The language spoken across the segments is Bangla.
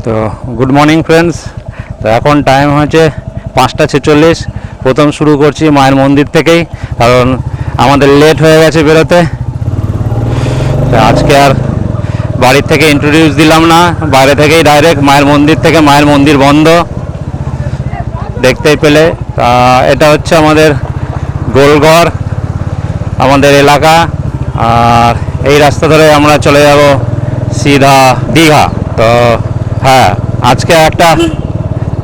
তো গুড মর্নিং ফ্রেন্ডস। তো এখন টাইম হচ্ছে 5:46। প্রথম শুরু করছি মায়ের মন্দির থেকেই, কারণ আমাদের লেট হয়ে গেছে বেরোতে। তো আজকে আর বাড়ির থেকে ইন্ট্রোডিউস দিলাম না, বাইরে থেকেই ডাইরেক্ট মায়ের মন্দির থেকে। মায়ের মন্দির বন্ধ, দেখতেই পেলে। তা এটা হচ্ছে আমাদের গোলঘর, আমাদের এলাকা। আর এই রাস্তা ধরে আমরা চলে যাব সিধা দীঘা। তো হ্যাঁ, আজকে একটা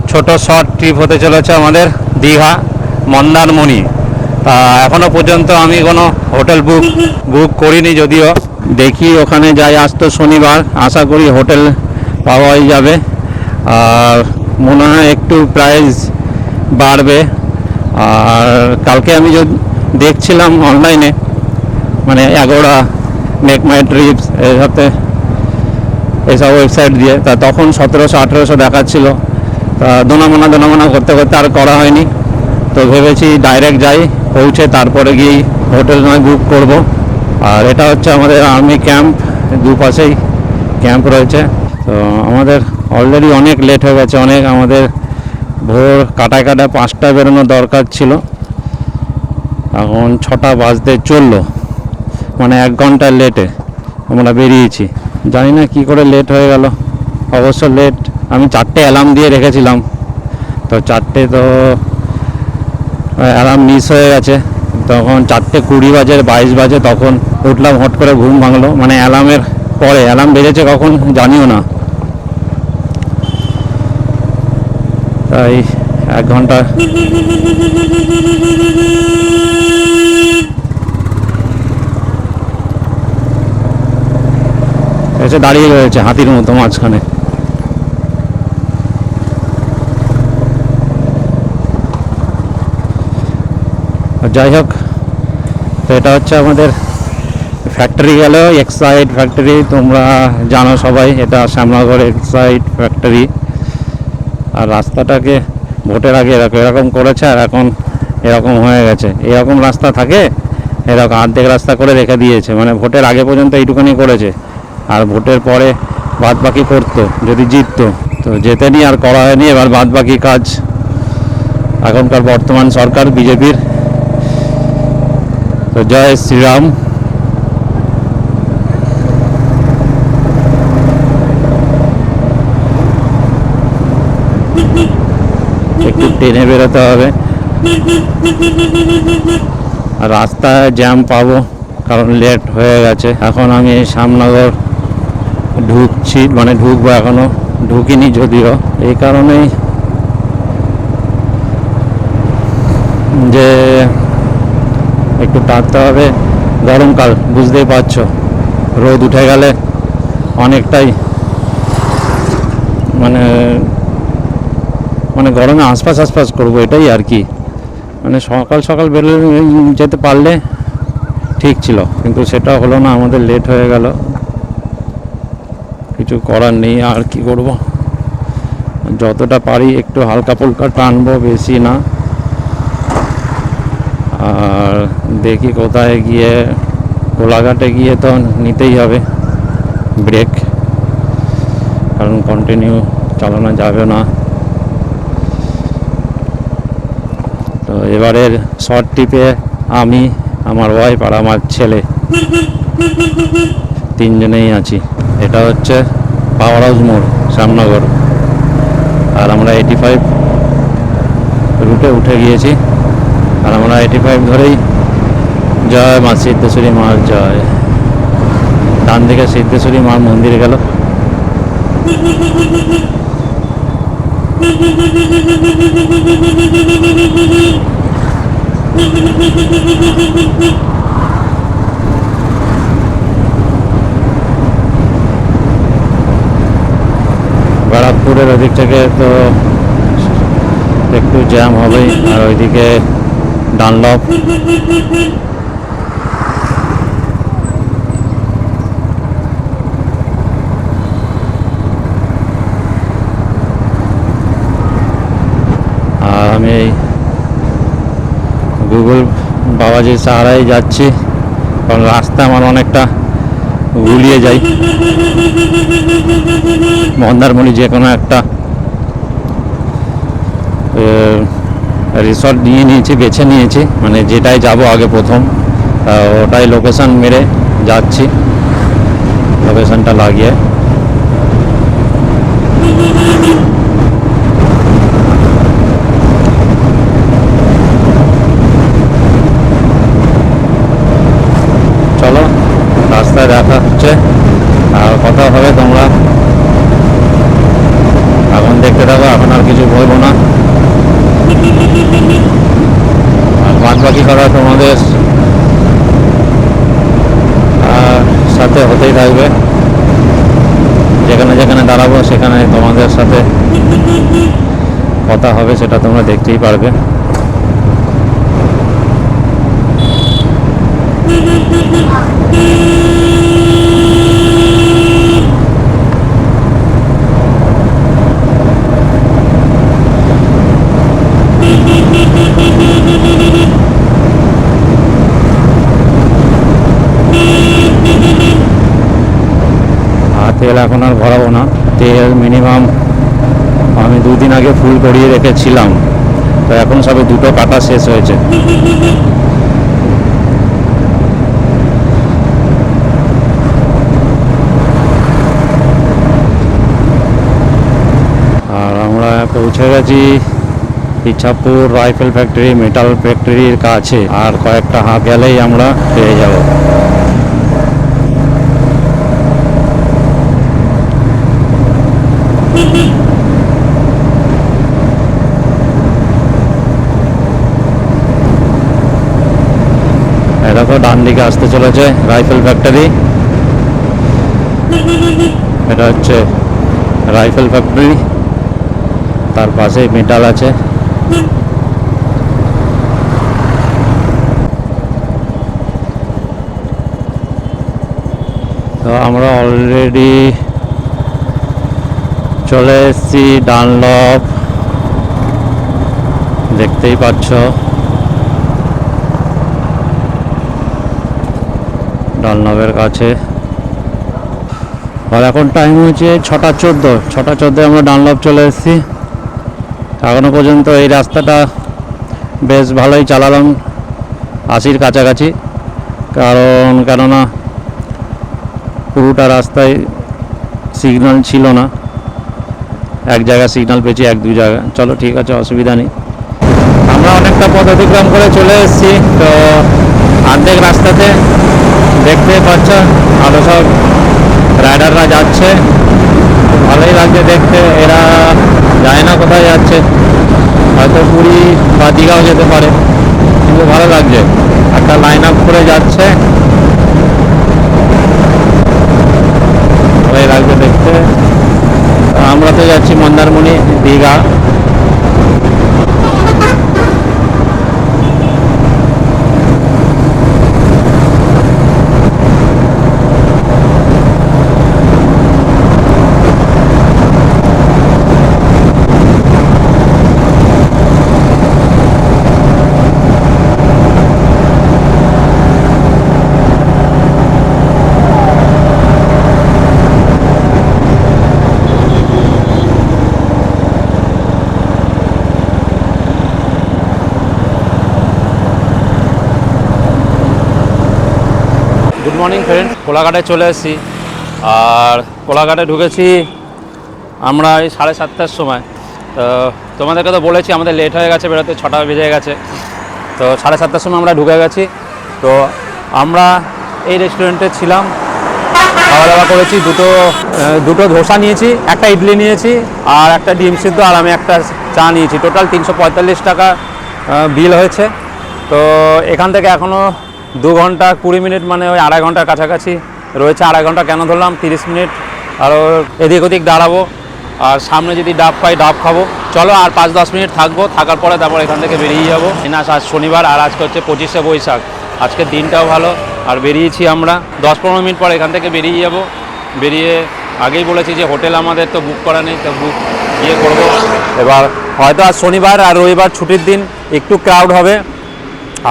ছোট শর্ট ট্রিপ হতে চলেছে আমাদের দীঘা মন্দারমণি। তা এখনও পর্যন্ত আমি কোনো হোটেল বুক করিনি, যদিও দেখি ওখানে যাই। আজ তো শনিবার, আশা করি হোটেল পাওয়াই যাবে। আর মনে হয় একটু প্রাইস বাড়বে। আর কালকে আমি দেখছিলাম অনলাইনে, মানে অ্যাগোরা, মেক মাই ট্রিপস, এর সাথে এইসব ওয়েবসাইট দিয়ে, তা তখন 1700-1800 দেখাচ্ছিল। তা দোনামোনা করতে করতে আর করা হয়নি। তো ভেবেছি ডাইরেক্ট যাই, পৌঁছে তারপরে গিয়েই হোটেল নয় বুক করব। আর এটা হচ্ছে আমাদের আর্মি ক্যাম্প, দুপাশেই ক্যাম্প রয়েছে। তো আমাদের অলরেডি অনেক লেট হয়ে গেছে, অনেক। আমাদের ভোর কাটায় 5টায় বেরোনোর দরকার ছিল, এখন 6টা বাজতে চললো, মানে 1 ঘন্টা লেটে আমরা বেরিয়েছি। জানি না কী করে লেট হয়ে গেল। অবশ্য লেট, আমি 4টে অ্যালার্ম দিয়ে রেখেছিলাম, তো 4টে তো অ্যালার্ম মিস হয়ে গেছে। তখন 4:20 বাজে, 22 বাজে, তখন উঠলাম, হট করে ঘুম ভাঙলো। মানে অ্যালার্মের পরে, অ্যালার্ম বেজেছে কখন জানিও না। তাই 1 ঘন্টা এসে দাঁড়িয়ে রয়েছে হাতির মতো মাঝখানে। যাই হোক, তো এটা হচ্ছে আমাদের ফ্যাক্টরি গেল, এক্সাইড ফ্যাক্টরি। তোমরা জানো সবাই, এটা শ্যামনগর এক্সাইড ফ্যাক্টরি। আর রাস্তাটাকে ভোটের আগে এরকম করেছে, আর এখন এরকম হয়ে গেছে। এরকম রাস্তা থাকে, এরকম অর্ধেক রাস্তা করে রেখে দিয়েছে। মানে ভোটের আগে পর্যন্ত এইটুকুনি করেছে, আর ভোটের পরে বাদ বাকি করতো যদি জিততো। তো জেতেনি, আর করা হয়নি। এবার বাদ বাকি কাজ এখনকার বর্তমান সরকার বিজেপির। তো জয় শ্রীরাম। একটু টেনে বেরোতে হবে, আর রাস্তায় জ্যাম পাবো, কারণ লেট হয়ে গেছে। এখন আমি শ্যামনগর ঢুকছি, মানে ঢুকবো, এখনো ঢুকিনি যদিও। এই কারণেই যে একটু টানতে হবে। গরমকাল, বুঝতেই পারছো, রোদ উঠে গেলে অনেকটাই মানে মানে গরমে আশপাশ করবো, এটাই আর কি। মানে সকাল সকাল বেরোলে যেতে পারলে ঠিক ছিল, কিন্তু সেটা হলো না। আমাদের লেট হয়ে গেল, কিছু করার নেই। আর কি করব, যতটা পারি একটু হালকা ফুলকা টানবো, বেশি না। আর দেখি কোথায় গিয়ে, কোলাঘাটে গিয়ে তো নিতেই হবে ব্রেক, কারণ কন্টিনিউ চালানো যাবে না। তো এবারের শর্ট ট্রিপে আমি, আমার ওয়াইফ আর আমার ছেলে, 3জনেই আছি। এটা হচ্ছে পাওয়ার হাউস মোড়, শ্যামনগর। আর আমরা 85 রুটে উঠে গিয়েছি, আর আমরা 85 ধরেই জয় মা সিদ্ধেশ্বরী মার জয়। ডান দিকে সিদ্ধেশ্বরী মার মন্দিরে গেল। ব্যারাকপুরের ওদিক থেকে তো একটু জ্যাম হবেই, আর ওইদিকে ডানলপ। আর আমি এই গুগল বাবাজির সাহারাই যাচ্ছি, কারণ রাস্তা আমার অনেকটা গুলিয়ে যাই। মন্দারমণি যে কোনো একটা রিসর্ট নিয়ে নিয়েছি, বেছে নিয়েছি, মানে যেটাই যাব আগে প্রথম ওটাই লোকেশন মেরে যাচ্ছি, লোকেশনটা লাগিয়ে। চলো রাস্তায় দেখা হচ্ছে আর কথা হবে, তোমরা এখন দেখতে থাকো, এখন আর কিছু বলবো না। আর বাদ বাকি কথা তোমাদের সাথে হতেই থাকবে, যেখানে যেখানে দাঁড়াবো সেখানে তোমাদের সাথে কথা হবে, সেটা তোমরা দেখতেই পারবে। তেল এখন আর ভরাবো না, তেল মিনিমাম আমি 2 দিন আগে ফুল করিয়ে রেখেছিলাম, তো এখন সবে 2টো কাটা শেষ হয়েছে। আর আমরা পৌঁছে গেছি ইচ্ছাপুর রাইফেল ফ্যাক্টরি, মেটাল ফ্যাক্টরির কাছে, আর কয়েকটা হাত গেলেই আমরা পেয়ে যাব। দেখো ডান দিকে আসতে চলেছে রাইফেল ফ্যাক্টরি, এটা হচ্ছে রাইফেল ফ্যাক্টরি, তার পাশে মেটাল আছে। তো আমরা অলরেডি চলে এসেছি ডানলপ, দেখতেই পাচ্ছ ডানলপের কাছে। আর এখন টাইম হচ্ছে 6:14 আমরা ডানলপ চলে এসেছি। এখনো পর্যন্ত এই রাস্তাটা বেশ ভালোই চালালাম, 80-র কাছাকাছি, কেননা পুরোটা রাস্তায় সিগন্যাল ছিল না, এক জায়গায় সিগন্যাল পেয়েছি, 1-2 জায়গা। চলো ঠিক আছে, অসুবিধা নেই। আমরা অনেকটা পথ অতিক্রম করে চলে এসেছি, তো অর্ধেক রাস্তাতে দেখতে পাচ্ছ আরও সব রাইডাররা যাচ্ছে, ভালোই লাগছে দেখতে। এরা যায় না কোথায় যাচ্ছে, হয়তো পুরী বা দীঘাও যেতে পারে, কিন্তু ভালো লাগছে, একটা লাইন আপ করে যাচ্ছে, ভালোই লাগছে দেখতে। আমরা তো যাচ্ছি Mandarmani, Digha. Good morning friend, কোলাঘাটে চলে এসেছি। আর কোলাঘাটে ঢুকেছি আমরা এই 7:30টার সময়। তো তোমাদেরকে তো বলেছি আমাদের লেট হয়ে গেছে বেরোতে, 6টা বেজে গেছে। তো 7:30টার সময় আমরা ঢুকে গেছি। তো আমরা এই রেস্টুরেন্টে ছিলাম, খাওয়া দাওয়া করেছি। দুটো ধোসা নিয়েছি, একটা ইডলি নিয়েছি, আর একটা ডিম সিদ্ধ, আর আমি একটা চা নিয়েছি। টোটাল 345 টাকা বিল হয়েছে। তো এখান থেকে এখনও 2 ঘন্টা 20 মিনিট, মানে ওই 2.5 ঘন্টার কাছাকাছি রয়েছে। 2.5 ঘন্টা কেন ধরলাম, 30 মিনিট আরও এদিক ওদিক দাঁড়াবো, আর সামনে যদি ডাব পাই ডাব খাবো। চলো আর 5-10 মিনিট থাকবো, থাকার পরে তারপর এখান থেকে বেরিয়ে যাবো। আজ শনিবার, আর আজকে হচ্ছে 25শে বৈশাখ। আজকের দিনটাও ভালো, আর বেরিয়েছি আমরা 10-15 মিনিট পর এখান থেকে বেরিয়ে যাব। বেরিয়ে আগেই বলেছি যে হোটেল আমাদের তো বুক করা নেই, তো বুক করবো। এবার হয়তো আজ শনিবার আর রবিবার ছুটির দিন, একটু ক্রাউড হবে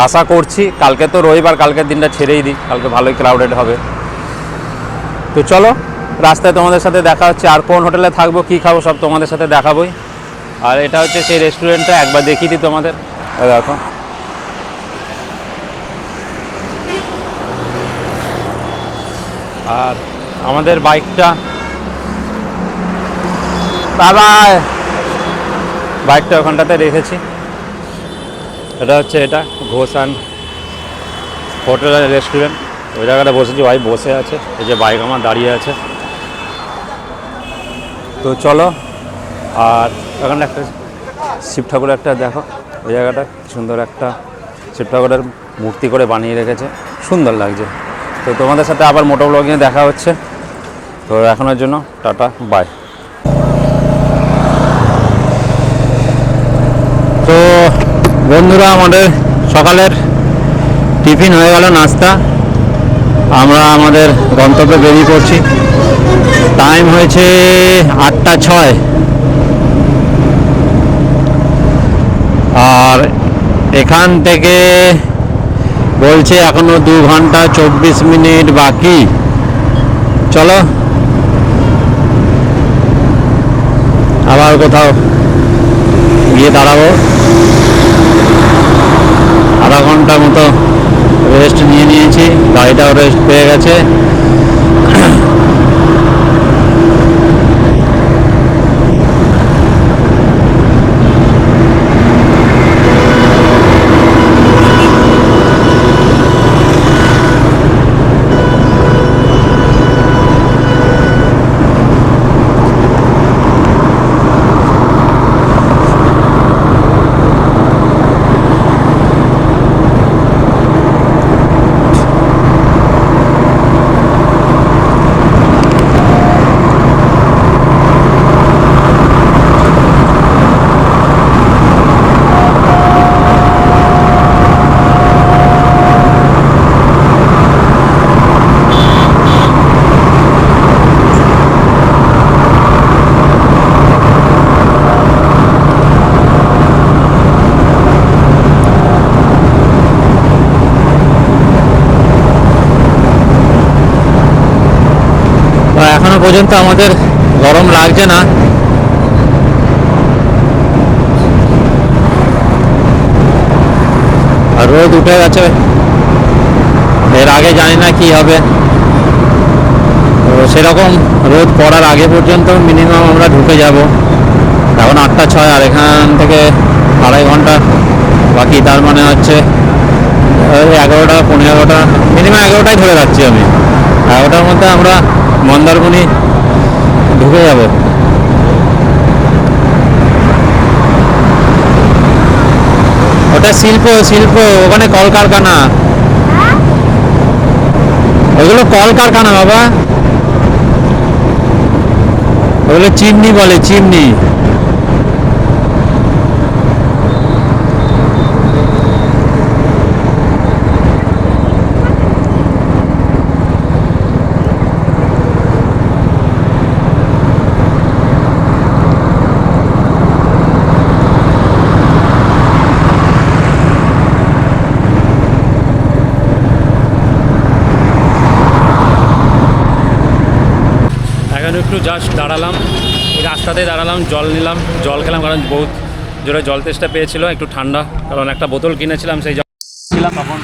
আশা করছি। কালকে তো রবিবার, কালকের দিনটা ছেড়েই দিই, কালকে ভালোই ক্রাউডেড হবে। তো চলো রাস্তায় তোমাদের সাথে দেখা হচ্ছে, আর কোন হোটেলে থাকবো কী খাবো সব তোমাদের সাথে দেখাবোই। আর এটা হচ্ছে সেই রেস্টুরেন্টটা, একবার দেখিয়ে দিই তোমাদের। দেখো আর আমাদের বাইকটা বাইকটা ওখানটাতে রেখেছি। এটা হচ্ছে এটা ঘোষান হোটেল রেস্টুরেন্ট, ওই জায়গাটা বসেছি, ভাই বসে আছে, এই যে বাইক আমার দাঁড়িয়ে আছে। তো চলো, আর ওখানে একটা শিব ঠাকুরের একটা দেখো, ওই জায়গাটা সুন্দর একটা শিব ঠাকুরের মূর্তি করে বানিয়ে রেখেছে, সুন্দর লাগছে। তো তোমাদের সাথে আবার মোটো ব্লগিংয়ে দেখা হচ্ছে। তো এখনের জন্য টাটা বাই। তো বন্ধুরা, আমাদের সকালের টিফিন হয়ে গেল, নাস্তা। আমরা আমাদের গন্তব্যে বেরিয়ে পড়ছি। টাইম হয়েছে 8:06, আর এখান থেকে বলছে এখনো 2 ঘন্টা 24 মিনিট বাকি। চলো আবার কোথাও গিয়ে দাঁড়াবো, আধা ঘন্টার মতো রেস্ট নিয়েছি, গাড়িটাও রেস্ট পেয়ে গেছে। এখনো পর্যন্ত আমাদের গরম লাগছে না। আর রোদ উঠে গেছে, এর আগে জানি না কি হবে। তো সেরকম রোদ পড়ার আগে পর্যন্ত মিনিমাম আমরা ঢুকে যাব। এখন 8:06, আর এখান থেকে 2.5 ঘন্টা বাকি। তার মানে হচ্ছে 11টা 15টা, মিনিমাম 11টাই ধরে রাখছি আমি। 11টার মধ্যে আমরা মন্দারমণি ঢুকে যাব। ওটা শিল্প, ওখানে কলকারখানা, ওগুলো কলকারখানা বাবা, ওগুলো চিমনি বলে, চিমনি। একটু জাস্ট দাঁড়ালাম, এই রাস্তাতেই দাঁড়ালাম, জল নিলাম, জল খেলাম, কারণ বহুত জোরে জল তেষ্টা পেয়েছিল, একটু ঠান্ডা, কারণ একটা বোতল কিনেছিলাম, সেই জল ছিলাম তখন,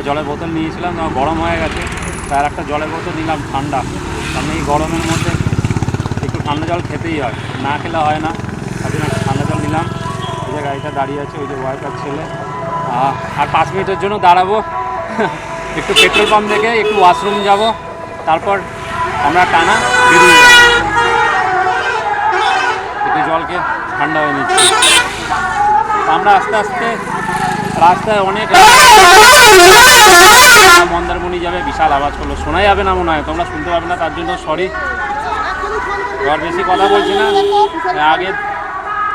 জলের বোতল নিয়েছিলাম, তখন গরম হয়ে গেছে, তার একটা জলের বোতল নিলাম ঠান্ডা। কারণ এই গরমের মধ্যে একটু ঠান্ডা জল খেতেই হয়, না খেলে হয় না, তার জন্য একটা ঠান্ডা জল নিলাম। ওই যে গাড়িটা দাঁড়িয়ে আছে, ওই যে ওয়াইফার ছেলে। আর 5 মিনিটের জন্য দাঁড়াবো, একটু পেট্রোল পাম্প থেকে একটু ওয়াশরুম যাব, তারপর আমরা টানা বেরিয়ে যাব। একটু জলকে ঠান্ডা হয়ে নিচ্ছি। আমরা আস্তে আস্তে রাস্তায় অনেক মন্দারমণি যাবে, বিশাল আওয়াজ করলো, শোনা যাবে না মনে হয়, তোমরা শুনতে পাবে না, তার জন্য সরি। আর বেশি কথা বলছি না, আগে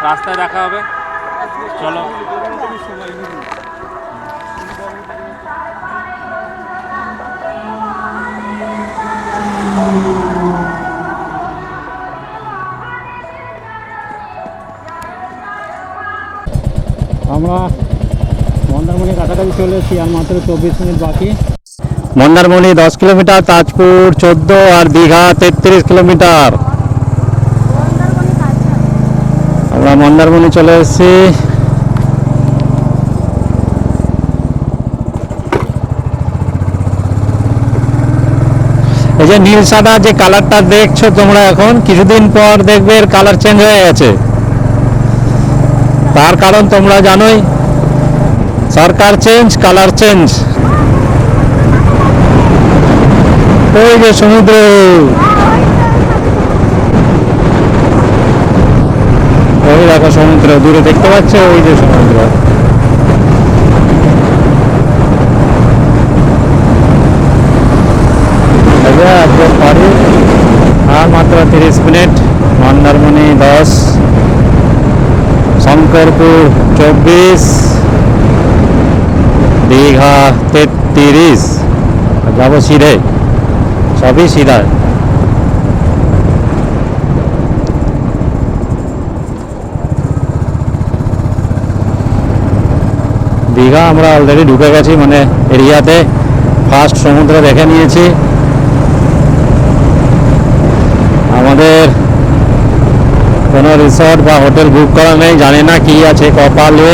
রাস্তায় দেখা হবে, চলো। আমরা মন্দারমণির কাছাকাছি চলে এসেছি, আর মাত্র 24 মিনিট বাকি। মন্দারমণি 10 কিলোমিটার, তাজপুর 14 আর দীঘা 33 কিলোমিটার। আমরা মন্দারমণি চলে এসেছি। এই যে নীল সাদা যে কালারটা দেখছো তোমরা, এখন কিছুদিন পর দেখবে এর কালার চেঞ্জ হয়ে গেছে। তার কারণ তোমরা জানোই, সরকার চেঞ্জ, কালার চেঞ্জ। ওই যে সমুদ্র, ওই দেখো সমুদ্র দূরে দেখতে পাচ্ছ, ওই যে সমুদ্র। আর মাত্র 30 মিনিট। মন্দারমণি 10, শঙ্করপুর 24, দীঘা 33। যাবো সিধে, সবই সিধা। দীঘা আমরা অলরেডি ঢুকে গেছি, মানে এরিয়াতে ফার্স্ট সমুদ্র দেখে নিয়েছি। আমাদের কোনো রিসর্ট বা হোটেল বুক করা নেই, জানি না কি আছে, কপালে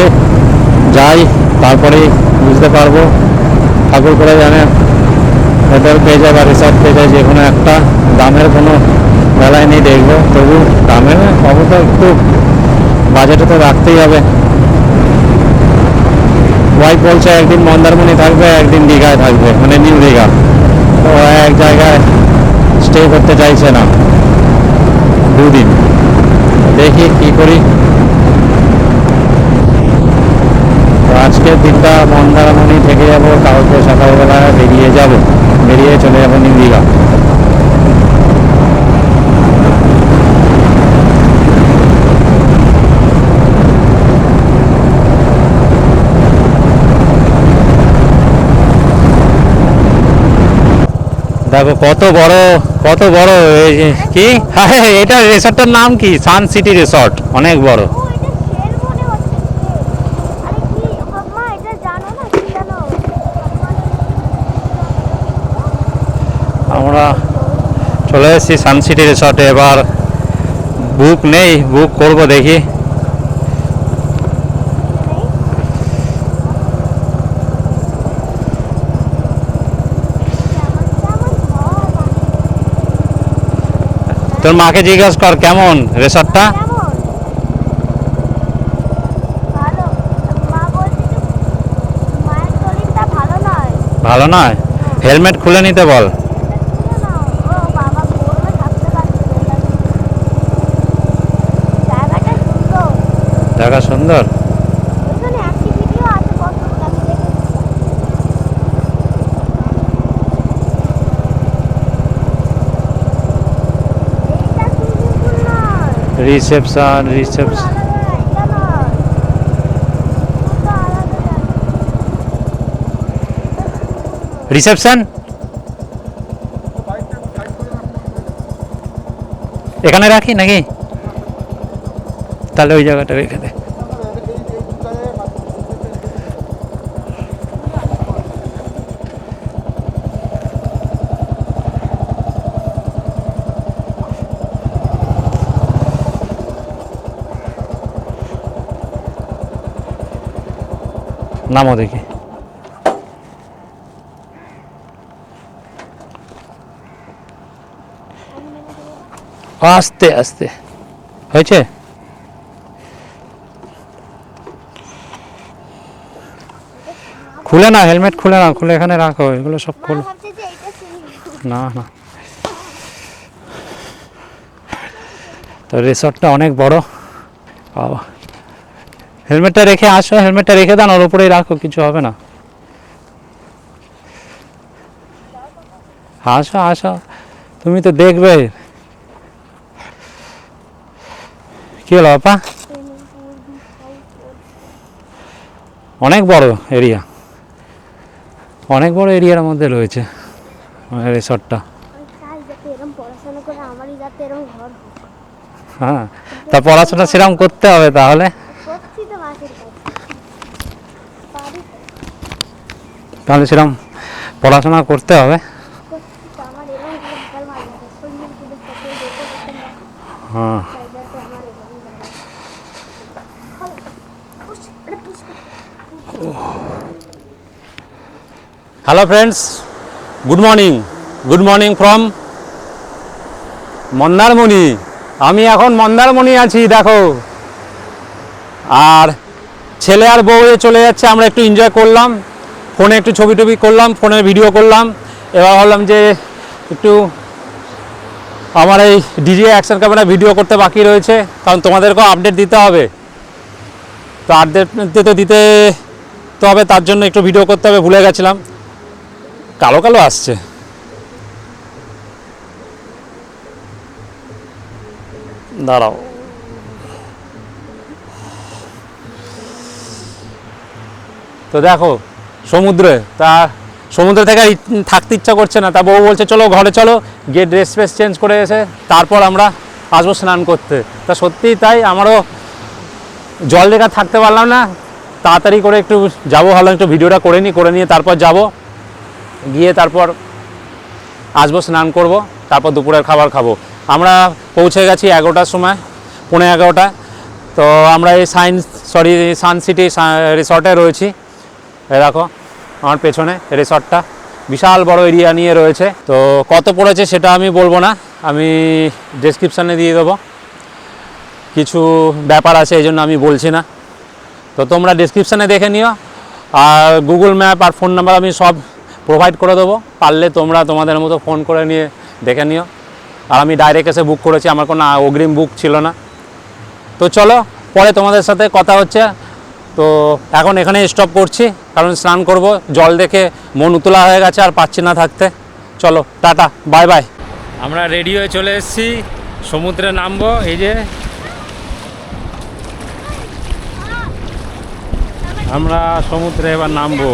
যাই তারপরে বুঝতে পারবো। ঠাকুর করে জানে, হোটেল পেয়ে যায় বা রিসর্ট পেয়ে যায়, যে কোনো একটা। দামের কোনো বেলায় নেই, দেখবো। তবু দামের অবস্থা একটু বাজেটে তো রাখতেই হবে। ওয়াইফ বলছে একদিন মন্দারমণি থাকবে, একদিন দীঘায় থাকবে, মানে নিউ দীঘা। তো এক জায়গায় স্টে করতে চাইছে না, দুদিন। দেখি কি করি। তো আজকের দিনটা মন্দারমণি থেকে যাবো, কালকে সকালবেলা বেরিয়ে চলে যাবো নিউ দীঘা। দেখো কত বড়, কত বড়। এই যে কি, হ্যাঁ এটা রিসর্টের নাম কি? সান সিটি রিসর্ট, অনেক বড়। আমরা চলে এসেছি সান সিটি রিসর্টে। এবার বুক নেই, বুক করব, দেখি। তোর মাকে জিজ্ঞাসা কর কেমন রিসর্টটা। ভালো নয়? হেলমেট খুলে নিতে বল। জায়গা সুন্দর। রিসেপশন, রিসেপশন, রিসেপশন এখানে রাখি নাকি? তাহলে ওই জায়গাটা রেখে দে। নামো দেখি। আস্তে আস্তে হয়েছে। খুলে না, হেলমেট খুলে না, খুলে এখানে রাখো, এগুলো সব খুলে। না না, তো রিসর্টটা অনেক বড়। হেলমেটটা রেখে আসো, হেলমেটটা রেখে দেন, ওর উপরেই রাখো, কিছু হবে না। আসো আসো, তুমি তো দেখবে। কি হলো আপা? অনেক বড় এরিয়া, অনেক বড় এরিয়ার মধ্যে রয়েছে রিসর্টটা। হ্যাঁ, তা পড়াশোনা সেরকম করতে হবে তাহলে। তাহলে সেরকম পড়াশোনা করতে হবে। হ্যাঁ, hello friends, good morning from Mandarmani. আমি এখন মন্দারমণি আছি, দেখো। আর ছেলে আর বউ চলে যাচ্ছে, আমরা একটু এনজয় করলাম, ফোনে একটু ছবি টবি করলাম, ফোনে ভিডিও করলাম। এবার ভাবলাম যে একটু আমার এই ডিজে অ্যাকশন ক্যামেরা ভিডিও করতে বাকি রয়েছে, কারণ তোমাদেরকেও আপডেট দিতে হবে। তো আপডেট তো দিতে তো হবে, তার জন্য একটু ভিডিও করতে হবে, ভুলে গেছিলাম। কালো কালো আসছে। দাঁড়াও, তো দেখো সমুদ্রে, তা সমুদ্রে থেকে থাকতে ইচ্ছা করছে না, তা বউ বলছে চলো ঘরে চলো, গিয়ে ড্রেস ফ্রেস চেঞ্জ করে এসে তারপর আমরা আসবো স্নান করতে। তা সত্যিই তাই, আমারও জল দেখে থাকতে পারলাম না, তাড়াতাড়ি করে একটু যাবো, ভালো একটু ভিডিওটা করে নিয়ে তারপর যাব, গিয়ে তারপর আসবো, স্নান করব, তারপর দুপুরের খাবার খাবো। আমরা পৌঁছে গেছি 11টার সময়, 11:15। তো আমরা এই সানসিটি রিসর্টে রয়েছি। এই দেখো আমার পেছনে রিসর্টটা বিশাল বড় এরিয়া নিয়ে রয়েছে। তো কত পড়েছে সেটা আমি বলবো না, আমি ডেসক্রিপশানে দিয়ে দেবো, কিছু ব্যাপার আছে এই জন্য আমি বলছি না। তো তোমরা ডেসক্রিপশানে দেখে নিও, আর গুগল ম্যাপ আর ফোন নাম্বার আমি সব প্রোভাইড করে দেবো, পারলে তোমরা তোমাদের মতো ফোন করে নিয়ে দেখে নিও। আর আমি ডাইরেক্ট এসে বুক করেছি, আমার কোনো অগ্রিম বুক ছিল না। তো চলো পরে তোমাদের সাথে কথা হচ্ছে। তো এখন এখানে স্টপ করছি, কারণ স্নান করব, জল দেখে মন উতলা হয়ে গেছে, আর পাচ্ছি না থাকতে। চলো টাটা, বাই বাই। আমরা রেডি হয়ে চলে এসেছি, সমুদ্রে নামবো। এই যে আমরা সমুদ্রে এবার নামবো।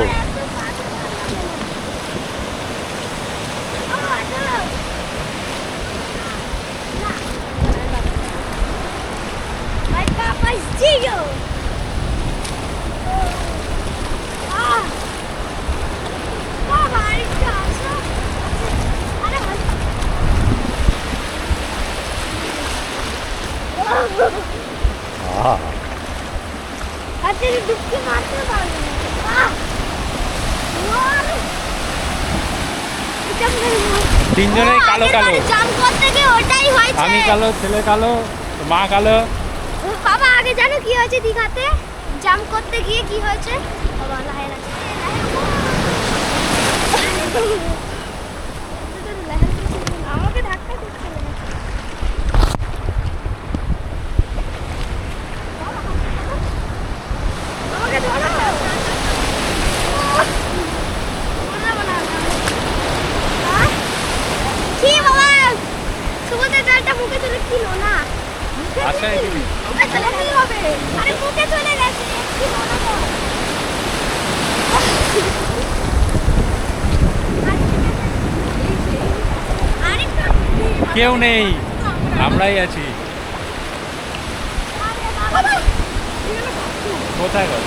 তিনজনেই কালো কালো, আমি কালো, ছেলে কালো, মা কালো। বাবা আগে জানো কি হয়েছে দীঘাতে জাম্প করতে গিয়ে? কি হয়েছে বাবা? আমাকে ধাক্কা দিচ্ছে। আমাকে ধরো। কি বাবা, সমুদ্রের জলটা মুখে তুলে কিলো না। আচ্ছা মুখে তুলে কি হবে? আরে মুখে চলে গেছে, কি মনে হয়? কেউ নেই, আমরাই আছি। কোথায় গেল?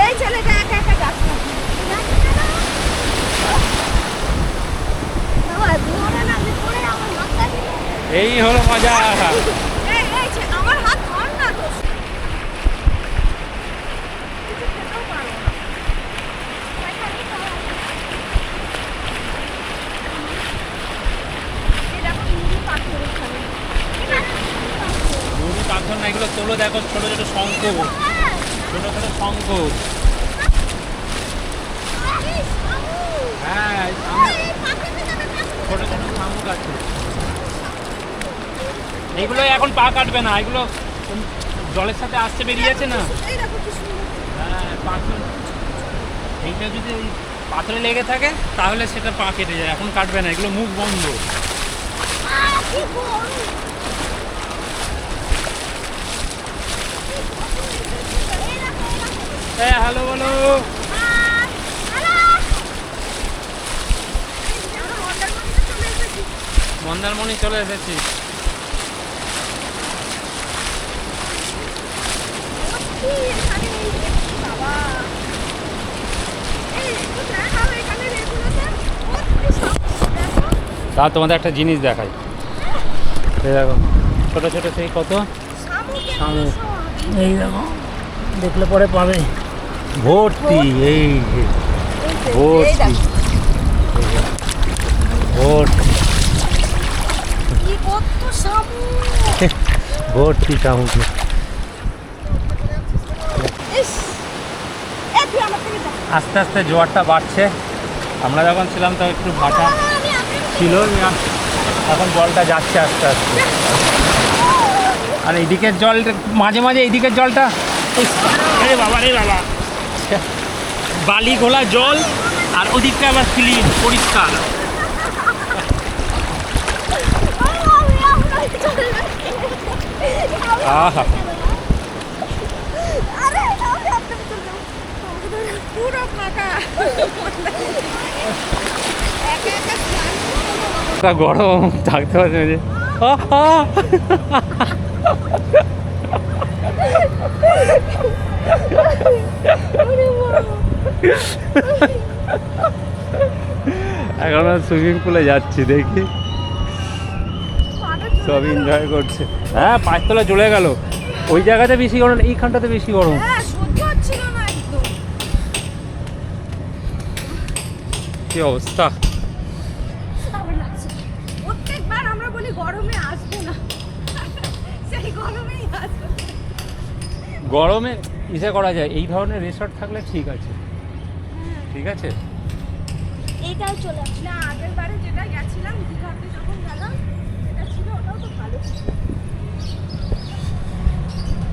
এই ছেলেটা একা একা যাচ্ছে। এই হলো মজা। আমার হাত ধর না তো। পাথর না, এগুলো তোলো, দেখো ছোট ছোট শঙ্খ, ছোট ছোট শঙ্খ। হ্যাঁ, ছোট ছোট শামুক আছে। এইগুলো এখন পা কাটবে না, এগুলো জলের সাথে আসতে বেরিয়েছে না। হ্যাঁ, পাথর, এইটা যদি ওই পাথরে লেগে থাকে তাহলে সেটা পা কেটে যায়, এখন কাটবে না, এগুলো মুখ বন্ধ। হ্যাঁ, হ্যালো বলো। মন্দারমণি চলে এসেছি। বাবা এই একটু দেখাও এখানে রেগুলোতে কত সামনে দেখো। তা তোমাদের একটা জিনিস দেখাই, এই দেখো ছোট ছোট সেই কত শামুক, এই দেখো দেখলে পরে পাবে ভর্তি, এই যে ভর্তি ভর্তি কি কত শামুক। ভর্তি শামুক। ইস এ তুই আমার থেকে যা। আস্তে আস্তে জোয়ারটা বাড়ছে। আমরা যখন ছিলাম তো একটু ভাটা আমি আপনাকে ছিল না, এখন জলটা যাচ্ছে আস্তে আস্তে। আর এইদিকের জল মাঝে মাঝে এইদিকের জলটা ইস, আরে বাবা রে বাবা, বালি ঘোলা জল, আর ওদিকটা আবার ক্লিন পরিষ্কার। আহা, আরে আমি আপনাকে চলে পুরো ফাঁকা একা একা স্নান করবো। তা গরম থাকতে পারছে না যে। আহা! এখন সুইমিং পুলে যাচ্ছি, দেখি সব এনজয় করছে। হ্যাঁ, পাঁচতলা চলে গেল। ওই জায়গাতে বেশি গরম, এইখানটাতে বেশি গরম। হ্যাঁ সহ্য হচ্ছিল না একদম। কি অবস্থা! আমার লাগছে। প্রত্যেকবার আমরা বলি গরমে আসবো না, সেই গরমেই আসবো। গরমে ইসে করা যায়, এই ধরনের রিসর্ট থাকলে ঠিক আছে, ঠিক আছে। এইটাও চলে আসছে না, আগের বারে যেটা গেছিলাম দীঘাতে যখন গেলাম সেটা ছিল, ওটাও তো ভালো ছিল।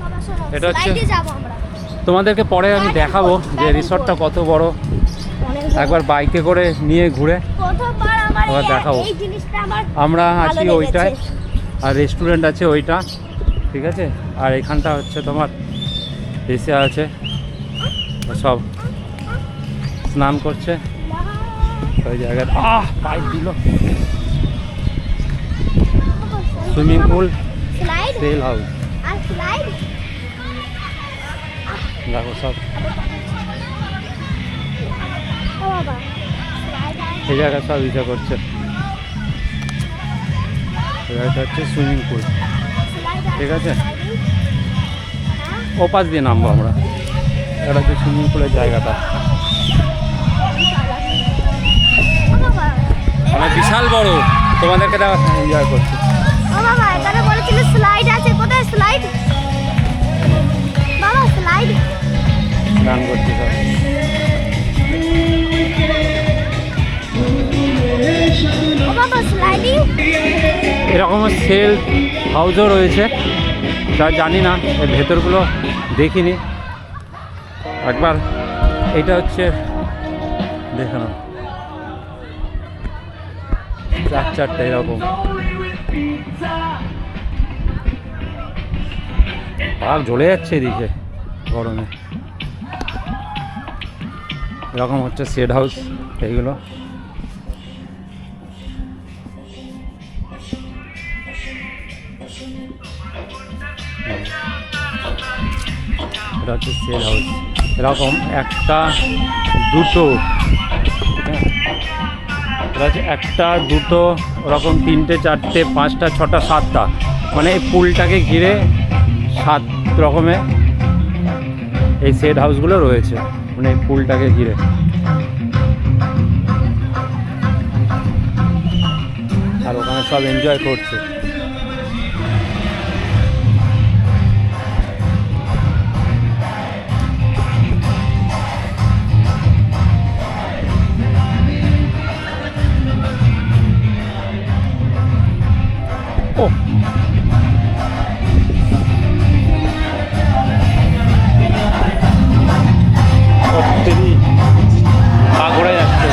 বাবা শোনো, এটা হচ্ছে- ফ্লাইটে যাবো আমরা। তোমাদেরকে পরে আমি দেখাবো যে রিসর্টটা কত বড়, অনেক একবার বাইকে করে নিয়ে ঘুরে। প্রথমবার আমার আবার দেখাবো। এই জিনিসটা আমার আমরা ভালো আছি লেগেছে। ওইটায়, আর রেস্টুরেন্ট আছে ওইটা, ঠিক আছে। আর এখানটা হচ্ছে তোমার এসে আছে, সব স্নান করছে ওই জায়গায়। পাইপ দিল। Swimming pool, slide cell house, আর স্লাইড দেখো সব ও বাবা স্লাইড আর এই জায়গায় সব ইচ্ছা করছে। এটা হচ্ছে সুইমিং পুল, স্লাইড আর ঠিক আছে। হ্যাঁ ওপাশ দিয়ে নামবো আমরা। এটা হচ্ছে সুইমিং পুলের জায়গাটা, ও বাবা মানে বিশাল বড়। তোমাদেরকে দেখা এনজয় করছি। ও বাবা এখানে বলেছিল স্লাইড আছে, কোথায় স্লাইড? বাবা স্লাইড গান করছি সব। ও বাবা স্লাইডিং এরকম সেল হাউসও রয়েছে, তা জানি না, এর ভেতরগুলো দেখিনি। একবার এটা হচ্ছে দেখে নাও, চার চারটে এরকম। ভাব জ্বলে যাচ্ছে এদিকে গরমে। এরকম হচ্ছে শেড হাউস এইগুলো। এটা হচ্ছে সেল হাউস। এরকম একটা দুটো, হ্যাঁ, এটা হচ্ছে একটা দুটো, ওরকম তিনটে চারটে পাঁচটা ছটা সাতটা, মানে এই পুলটাকে ঘিরে 7 রকমের এই সেট হাউসগুলো রয়েছে, মানে এই পুলটাকে ঘিরে। আর ওখানে সব এনজয় করছে। ও সত্যি পা ঘুরে যাচ্ছে।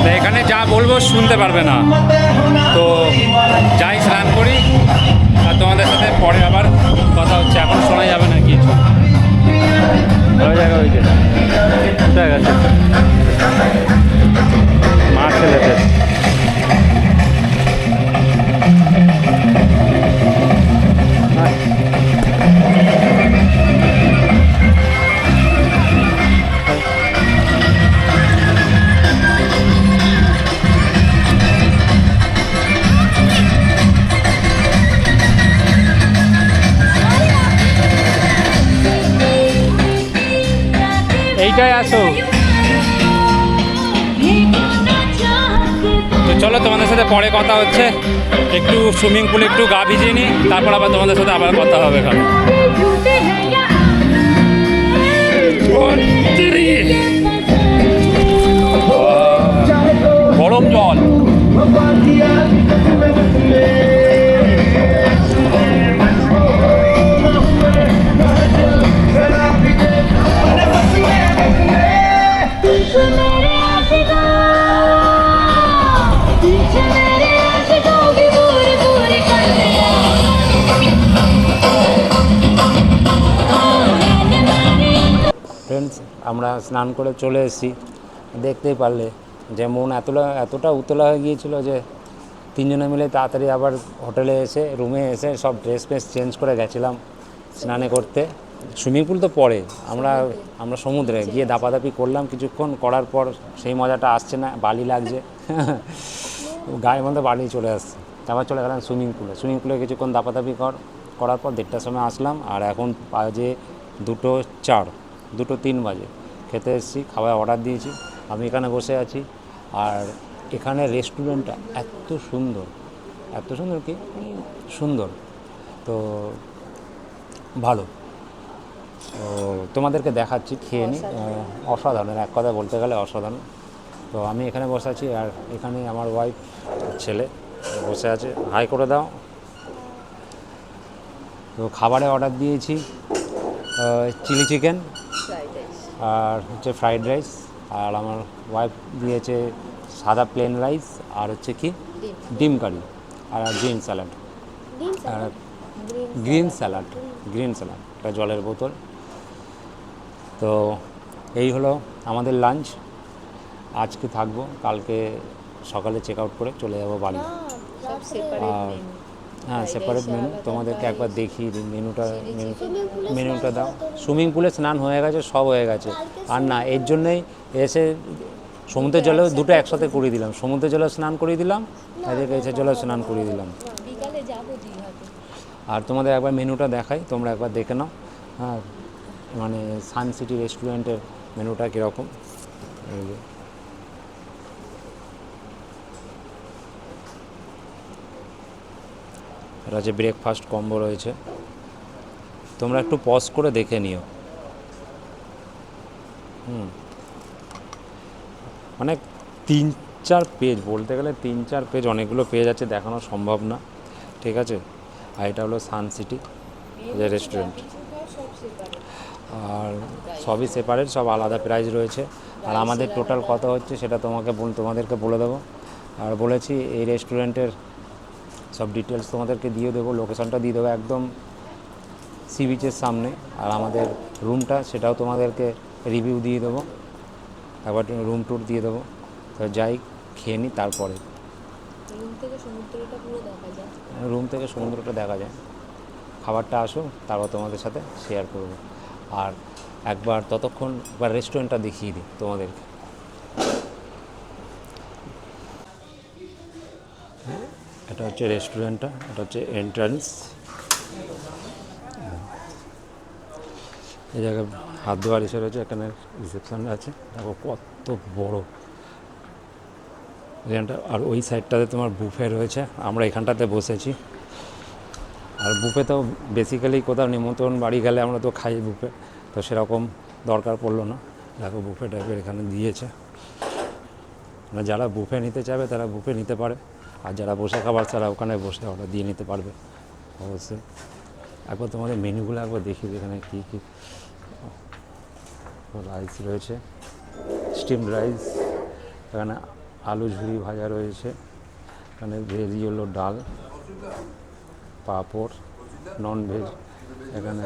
তো এখানে যা বলবো শুনতে পারবে না, তো যাই স্নান করি, আর তোমাদের সাথে পরে আবার কথা হচ্ছে। এখন শোনা যাবে না কিছু। ভালো জায়গা হয়েছে, ঠিক আছে। এইটাই আসো। তো চলো তোমাদের সাথে পরে কথা হচ্ছে, একটু সুইমিং পুলে একটু গা ভিজিয়ে নিই, তারপর আবার তোমাদের সাথে আবার কথা হবে এখানে। গরম জল। ফ্রেন্ডস, আমরা স্নান করে চলে এসেছি। দেখতেই পারলে যে মন এতটা উতলা হয়ে গিয়েছিল যে তিনজনে মিলে তাড়াতাড়ি আবার হোটেলে এসে রুমে এসে সব ড্রেস ফ্রেস চেঞ্জ করে গেছিলাম স্নানে করতে। সুইমিং পুল তো পরে আমরা সমুদ্রে গিয়ে দাপাদাপি করলাম কিছুক্ষণ, করার পর সেই মজাটা আসছে না, বালি লাগছে গায়ের মধ্যে বালি চলে আসছে। তারপর চলে গেলাম সুইমিং পুলে কিছুক্ষণ দাপাদাপি করার পর 1:30টার সময় আসলাম। আর এখন বাজে 2:04, 2:03 বাজে। খেতে এসেছি, খাবার অর্ডার দিয়েছি, আমি এখানে বসে আছি। আর এখানে রেস্টুরেন্টটা এত সুন্দর কি সুন্দর, তো ভালো। তো তোমাদেরকে দেখাচ্ছি, খেয়ে নিই। অসাধারণ, এক কথা বলতে গেলে অসাধারণ। তো আমি এখানে বসে আছি, আর এখানে আমার ওয়াইফ ছেলে বসে আছে। হাই করে দাও। তো খাবারে অর্ডার দিয়েছি চিলি চিকেন আর হচ্ছে ফ্রাইড রাইস, আর আমার ওয়াইফ দিয়েছে সাদা প্লেন রাইস আর হচ্ছে কি ডিম কারি আর গ্রিন স্যালাড, আর গ্রিন স্যালাড একটা জলের বোতল। তো এই হলো আমাদের লাঞ্চ। আজকে থাকবো, কালকে সকালে চেক আউট করে চলে যাব বাড়ি। হ্যাঁ, সেপারেট মেনু। তোমাদেরকে একবার দেখিয়ে দিই মেনুটা দাও। সুইমিং পুলে স্নান হয়ে গেছে, সব হয়ে গেছে। আর না, এর জন্যই এসে সমুদ্রের জলেও দুটো একসাথে করিয়ে দিলাম, সমুদ্রের জলে স্নান করিয়ে দিলাম, এদিকে এসে জলে স্নান করিয়ে দিলাম। আর তোমাদের একবার মেনুটা দেখাই, তোমরা একবার দেখে নাও। হ্যাঁ, মানে সান সিটি রেস্টুরেন্টের মেনুটা কীরকম। এটা যে ব্রেকফাস্ট কম্বো রয়েছে, তোমরা একটু পজ করে দেখে নিও। মানে 3-4 পেজ, বলতে গেলে 3-4 পেজ, অনেকগুলো পেজ আছে, দেখানো সম্ভব না, ঠিক আছে। আর এটা হলো সান সিটি যে রেস্টুরেন্ট, আর সবই সেপারেট, সব আলাদা প্রাইস রয়েছে। আর আমাদের টোটাল কত হচ্ছে সেটা তোমাদেরকে বলে দেবো। আর বলেছি এই রেস্টুরেন্টের সব ডিটেলস তোমাদেরকে দিয়ে দেবো, লোকেশনটা দিয়ে দেবো একদম সি বিচের সামনে। আর আমাদের রুমটা, সেটাও তোমাদেরকে রিভিউ দিয়ে দেবো, একবার রুম ট্যুর দিয়ে দেবো। তো যাই, খেয়ে নিই, তারপরে রুম থেকে সমুদ্রটা দেখা যায়। খাবারটা আসুক, তারপর তোমাদের সাথে শেয়ার করবো। আর একবার ততক্ষণ একবার রেস্টুরেন্টটা দেখিয়ে দিই তোমাদেরকে। এটা হচ্ছে রেস্টুরেন্টটা, এটা হচ্ছে এন্ট্রান্স। এই জায়গায় হাত ধোয়ার এসে রয়েছে, এখানে রিসেপশন আছে, দেখো কত বড় রেস্টুরেন্টটা। আর ওই সাইডটাতে তোমার বুফে রয়েছে, আমরা এখানটাতে বসেছি। আর বুফে তো বেসিক্যালি কোথাও নিমন্ত্রণ বাড়ি গেলে আমরা তো খাই বুফে, তো সেরকম দরকার পড়লো না। দেখো বুফে টাইপের এখানে দিয়েছে, মানে যারা বুফে নিতে চাইবে তারা বুফে নিতে পারে, আর যারা বসে খাবার তারা ওখানে বসে অর্ডার দিয়ে নিতে পারবে অবশ্যই। একবার তোমাদের মেনুগুলো একবার দেখি, এখানে কী কী রাইস রয়েছে, স্টিমড রাইস, এখানে আলু ঝুরি ভাজা রয়েছে, এখানে ভেজ হলো ডাল, পাঁপড়, নন ভেজ, এখানে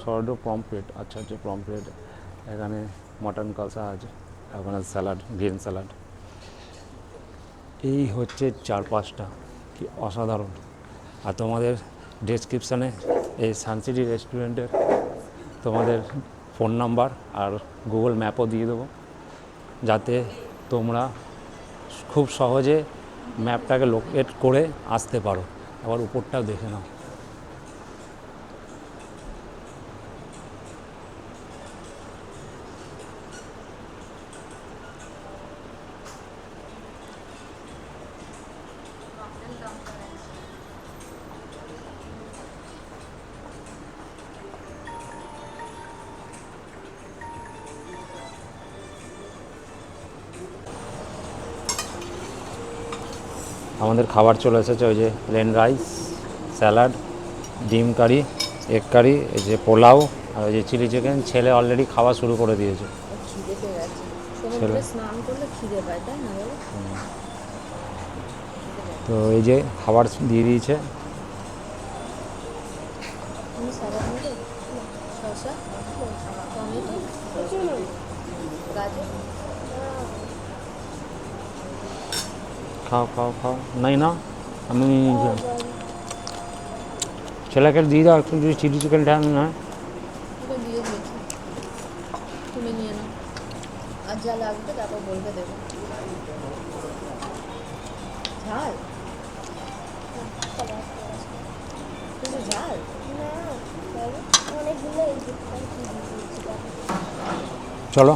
সর্ড পমফ্রেট, আচ্ছা পমফ্রেট, এখানে মটন কষা আছে, এখানে স্যালাড, গ্রিন স্যালাড। এই হচ্ছে 4-5টা, কি অসাধারণ। আর তোমাদের ডেসক্রিপশানে এই সানসিটি রেস্টুরেন্টের তোমাদের ফোন নাম্বার আর গুগল ম্যাপও দিয়ে দেবো, যাতে তোমরা খুব সহজে ম্যাপটাকে লোকেট করে আসতে পারো। আবার উপরটাও দেখে নাও, আমাদের খাবার চলে এসেছে, ওই যে প্লেন রাইস, স্যালাড, ডিম কারি, এগ কারি, এই যে পোলাও আর ওই যে চিলি চিকেন। ছেলে অলরেডি খাওয়া শুরু করে দিয়েছে। খিদে পেয়ে গেছে, ছেলে সমুদ্রে স্নান করলে খিদে পায়, তাই না বলো? তো এই যে খাবার দিয়ে দিয়েছে। তুমি স্যালাড নেবে, শসা, টমেটো, গাজর। খাও খাও খাও, নাই না আমি ছেলেকে দিয়ে দাও একটু, যদি চিলি চিকেনটা না। ওকে দিয়ে দিয়েছি, তুমি নিয়ে নাও, আর যা লাগবে তারপর বলবে দেবো। ঝাল, কিন্তু ঝাল চলো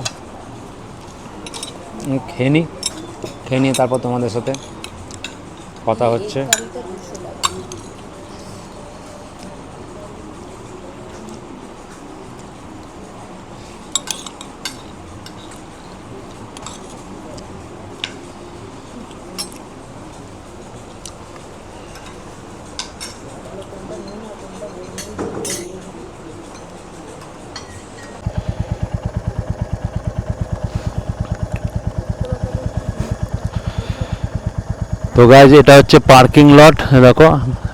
খেয়ে নিই, খেয়ে নিয়ে তারপর তোমাদের সাথে কথা হচ্ছে। এই কারিটা 200 টাকা। তো গাইজ এটা হচ্ছে পার্কিং লট, দেখো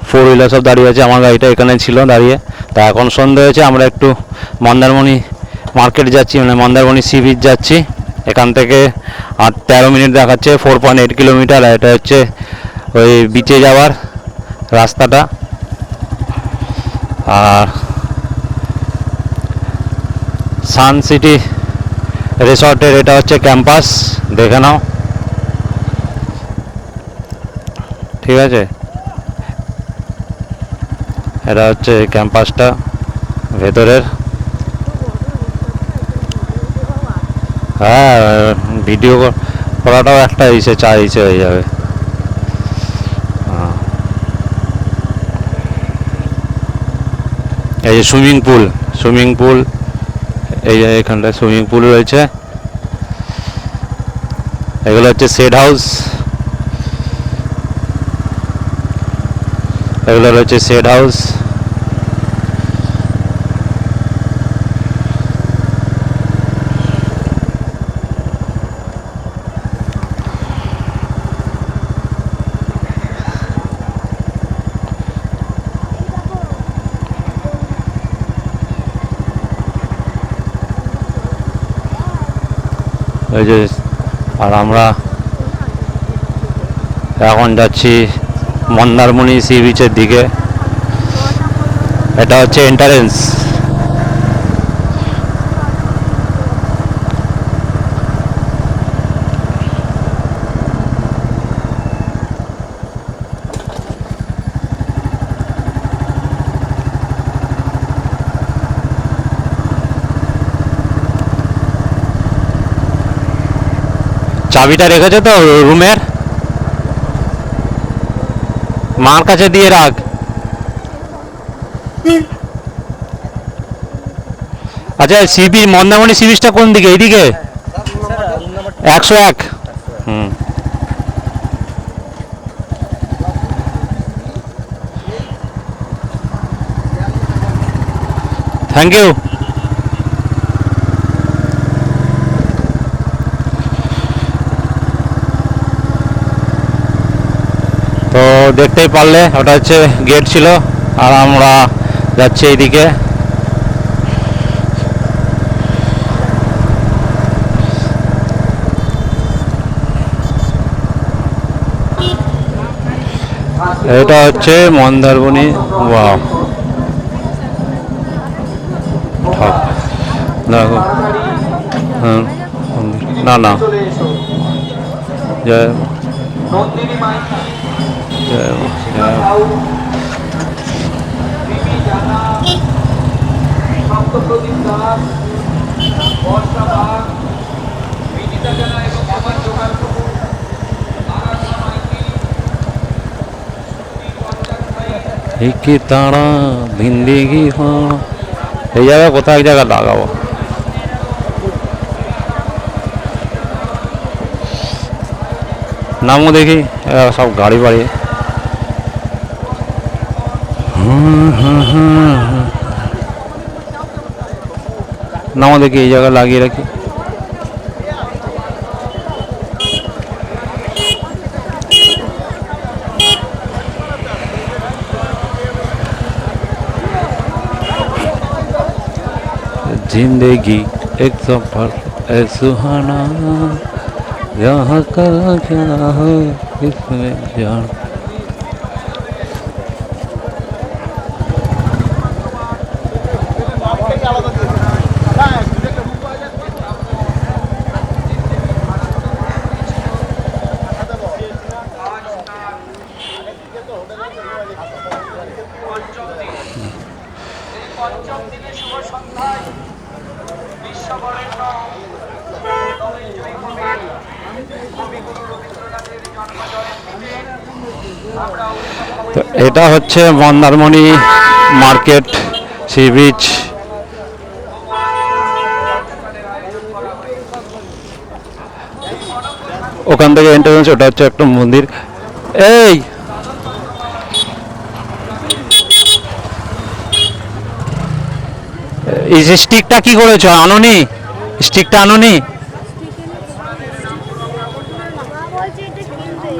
4 হুইলার সব দাঁড়িয়ে আছে। আমার গাড়িটা এখানে ছিল দাঁড়িয়ে। তা এখন সন্ধ্যা হয়েছে, আমরা একটু মন্দারমণি মার্কেট যাচ্ছি, মানে মন্দারমণি সি বিচ যাচ্ছি। এখান থেকে 13 মিনিট দেখাচ্ছে, 4.8 কিলোমিটার। আর এটা হচ্ছে ওই বিচে যাওয়ার রাস্তাটা। আর সান সিটি রিসর্টের এটা হচ্ছে ক্যাম্পাস, দেখে নাও, ঠিক আছে। এটা হচ্ছে ক্যাম্পাসটা ভেতরের। হ্যাঁ, ভিডিও করাটাও একটা ইসে হয়ে যাবে। এই যে সুইমিং পুল, এই যে এখানটায় সুইমিং পুল রয়েছে। এগুলো হচ্ছে শেড হাউস, এগুলো রয়েছে শেড হাউস। এই যে, আর আমরা এখন যাচ্ছি মন্দারমণি সি বিচের দিকে। এটা হচ্ছে এন্ট্রান্স। চাবিটা রেখেছো তো রুমের? মার কাছে দিয়ে রাখ। আচ্ছা, সিবি মন্দারমণি সি বিচটা কোন দিকে? এইদিকে 101। হুম, থ্যাংক ইউ। তো দেখতেই পারলে ওটা হচ্ছে গেট ছিল, আর আমরা যাচ্ছি এইদিকে। এটা হচ্ছে মন্দারমণি। ওয়াও, দেখো। হুম, না না, জয় জয় জয়। কি তারা জিন্দেগি হ্যাঁ, এই জায়গায় কোথাও এক জায়গায় লাগাবো। নামও দেখি সব গাড়ি বাড়ি। নামও দেখি, এই জায়গায় লাগিয়ে রাখি। जिंदगी एक सफर है सुहाना, यहाँ का क्या है इसमें जान। পঞ্চম দিনে শুভ সন্ধ্যায় বিশ্ববরেণ্য কবিগুরু রবীন্দ্রনাথের জন্মজয়ন্তীতে আমরা তো এটা হচ্ছে মন্দারমণি মার্কেট, সি বিচ। ওখান থেকে এন্ট্রান্স, ওটা হচ্ছে একটা মন্দির। এই এই যে স্টিকটা কি করেছো, আনোনি? স্টিকটা আনোনি? মা বলছে এটা কিনতে